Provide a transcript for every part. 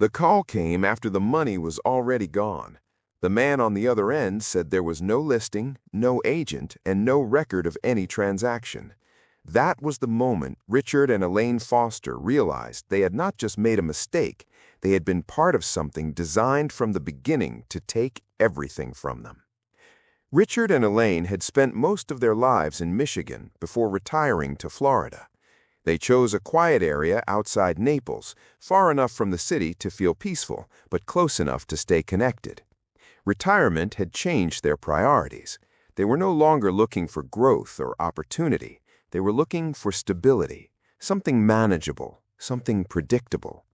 The call came after the money was already gone. The man on the other end said there was no listing, no agent, and no record of any transaction. That was the moment Richard and Elaine Foster realized they had not just made a mistake, they had been part of something designed from the beginning to take everything from them. Richard and Elaine had spent most of their lives in Michigan before retiring to Florida. They chose a quiet area outside Naples, far enough from the city to feel peaceful, but close enough to stay connected. Retirement had changed their priorities. They were no longer looking for growth or opportunity. They were looking for stability, something manageable, something predictable.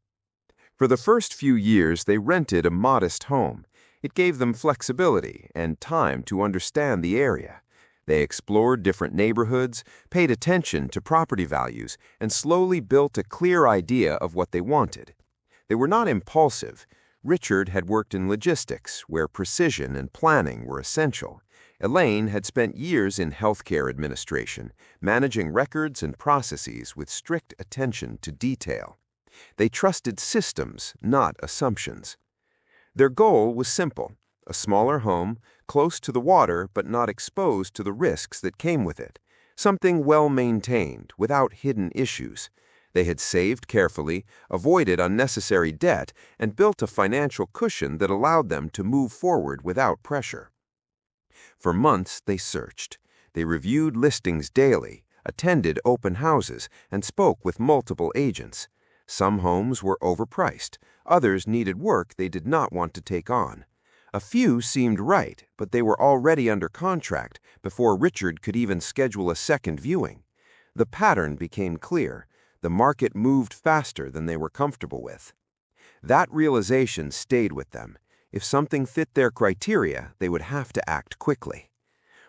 For the first few years, they rented a modest home. It gave them flexibility and time to understand the area. They explored different neighborhoods, paid attention to property values, and slowly built a clear idea of what they wanted. They were not impulsive. Richard had worked in logistics, where precision and planning were essential. Elaine had spent years in healthcare administration, managing records and processes with strict attention to detail. They trusted systems, not assumptions. Their goal was simple: a smaller home, close to the water but not exposed to the risks that came with it. Something well-maintained, without hidden issues. They had saved carefully, avoided unnecessary debt, and built a financial cushion that allowed them to move forward without pressure. For months they searched. They reviewed listings daily, attended open houses, and spoke with multiple agents. Some homes were overpriced. Others needed work they did not want to take on. A few seemed right, but they were already under contract before Richard could even schedule a second viewing. The pattern became clear. The market moved faster than they were comfortable with. That realization stayed with them. If something fit their criteria, they would have to act quickly.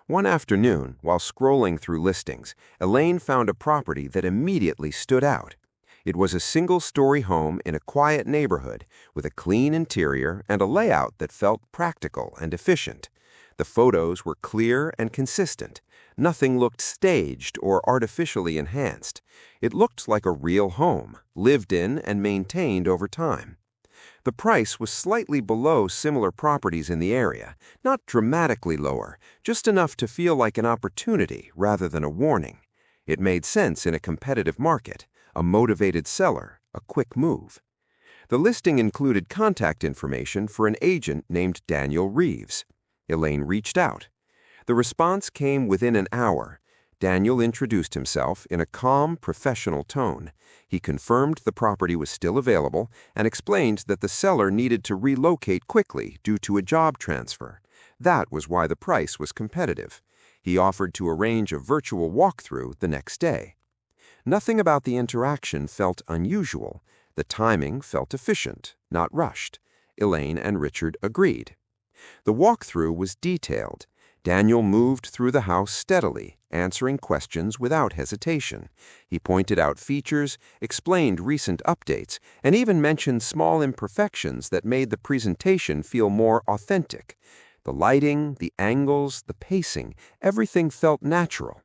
One afternoon, while scrolling through listings, Elaine found a property that immediately stood out. It was a single-story home in a quiet neighborhood with a clean interior and a layout that felt practical and efficient. The photos were clear and consistent. Nothing looked staged or artificially enhanced. It looked like a real home, lived in and maintained over time. The price was slightly below similar properties in the area, not dramatically lower, just enough to feel like an opportunity rather than a warning. It made sense in a competitive market. A motivated seller, a quick move. The listing included contact information for an agent named Daniel Reeves. Elaine reached out. The response came within an hour. Daniel introduced himself in a calm, professional tone. He confirmed the property was still available and explained that the seller needed to relocate quickly due to a job transfer. That was why the price was competitive. He offered to arrange a virtual walkthrough the next day. Nothing about the interaction felt unusual. The timing felt efficient, not rushed. Elaine and Richard agreed. The walkthrough was detailed. Daniel moved through the house steadily, answering questions without hesitation. He pointed out features, explained recent updates, and even mentioned small imperfections that made the presentation feel more authentic. The lighting, the angles, the pacing, everything felt natural.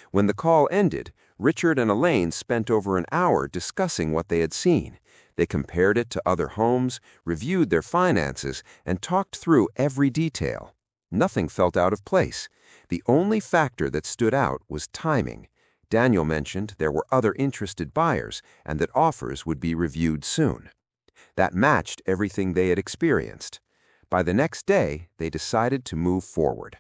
When the call ended, Richard and Elaine spent over an hour discussing what they had seen. They compared it to other homes, reviewed their finances, and talked through every detail. Nothing felt out of place. The only factor that stood out was timing. Daniel mentioned there were other interested buyers and that offers would be reviewed soon. That matched everything they had experienced. By the next day, they decided to move forward.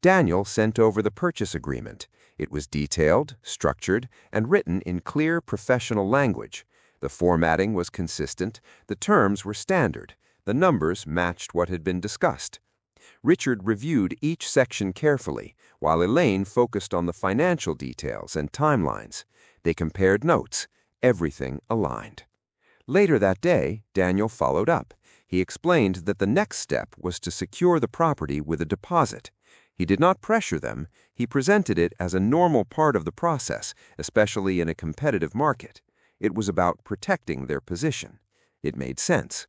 Daniel sent over the purchase agreement. It was detailed, structured, and written in clear professional language. The formatting was consistent, the terms were standard, the numbers matched what had been discussed. Richard reviewed each section carefully, while Elaine focused on the financial details and timelines. They compared notes. Everything aligned. Later that day, Daniel followed up. He explained that the next step was to secure the property with a deposit. He did not pressure them. He presented it as a normal part of the process, especially in a competitive market. It was about protecting their position. It made sense.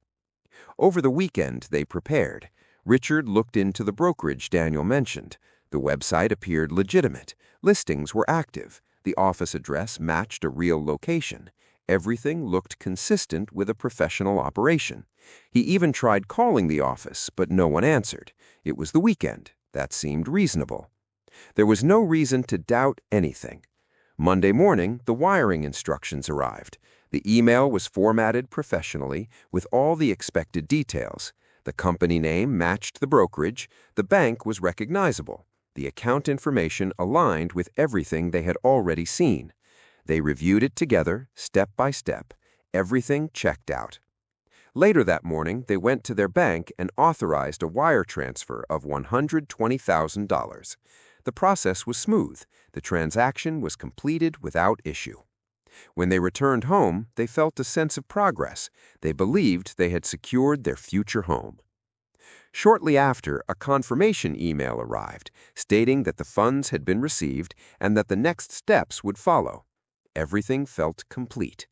Over the weekend, they prepared. Richard looked into the brokerage Daniel mentioned. The website appeared legitimate. Listings were active. The office address matched a real location. Everything looked consistent with a professional operation. He even tried calling the office, but no one answered. It was the weekend. That seemed reasonable. There was no reason to doubt anything. Monday morning, the wiring instructions arrived. The email was formatted professionally with all the expected details. The company name matched the brokerage. The bank was recognizable. The account information aligned with everything they had already seen. They reviewed it together, step by step. Everything checked out. Later that morning, they went to their bank and authorized a wire transfer of $120,000. The process was smooth. The transaction was completed without issue. When they returned home, they felt a sense of progress. They believed they had secured their future home. Shortly after, a confirmation email arrived, stating that the funds had been received and that the next steps would follow. Everything felt complete.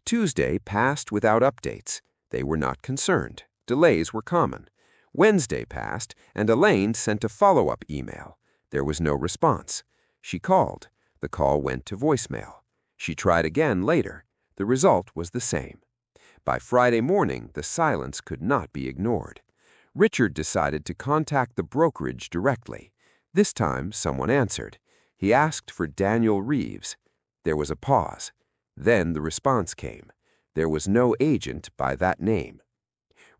Tuesday passed without updates. They were not concerned. Delays were common. Wednesday passed, and Elaine sent a follow-up email. There was no response. She called. The call went to voicemail. She tried again later. The result was the same. By Friday morning, the silence could not be ignored. Richard decided to contact the brokerage directly. This time, someone answered. He asked for Daniel Reeves. There was a pause. Then the response came. There was no agent by that name.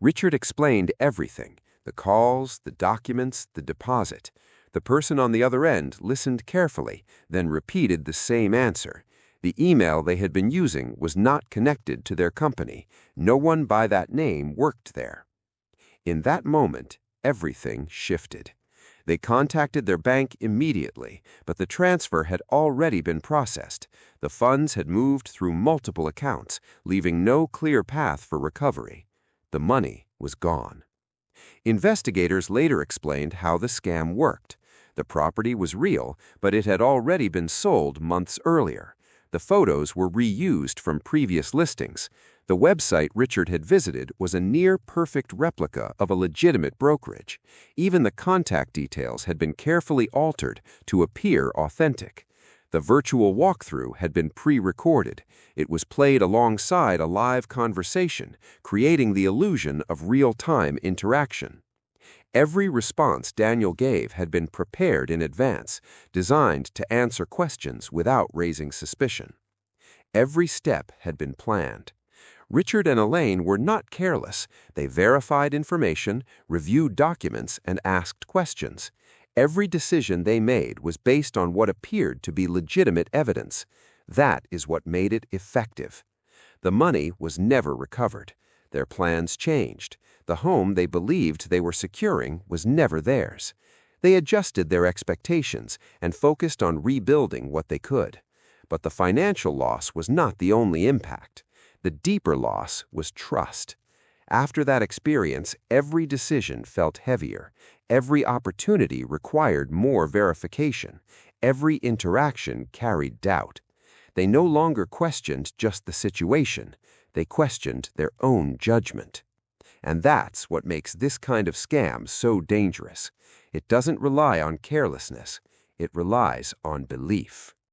Richard explained everything: the calls, the documents, the deposit. The person on the other end listened carefully, then repeated the same answer. The email they had been using was not connected to their company. No one by that name worked there. In that moment, everything shifted. They contacted their bank immediately, but the transfer had already been processed. The funds had moved through multiple accounts, leaving no clear path for recovery. The money was gone. Investigators later explained how the scam worked. The property was real, but it had already been sold months earlier. The photos were reused from previous listings. The website Richard had visited was a near-perfect replica of a legitimate brokerage. Even the contact details had been carefully altered to appear authentic. The virtual walkthrough had been pre-recorded. It was played alongside a live conversation, creating the illusion of real-time interaction. Every response Daniel gave had been prepared in advance, designed to answer questions without raising suspicion. Every step had been planned. Richard and Elaine were not careless. They verified information, reviewed documents, and asked questions. Every decision they made was based on what appeared to be legitimate evidence. That is what made it effective. The money was never recovered. Their plans changed. The home they believed they were securing was never theirs. They adjusted their expectations and focused on rebuilding what they could. But the financial loss was not the only impact. The deeper loss was trust. After that experience, every decision felt heavier. Every opportunity required more verification. Every interaction carried doubt. They no longer questioned just the situation. They questioned their own judgment. And that's what makes this kind of scam so dangerous. It doesn't rely on carelessness. It relies on belief.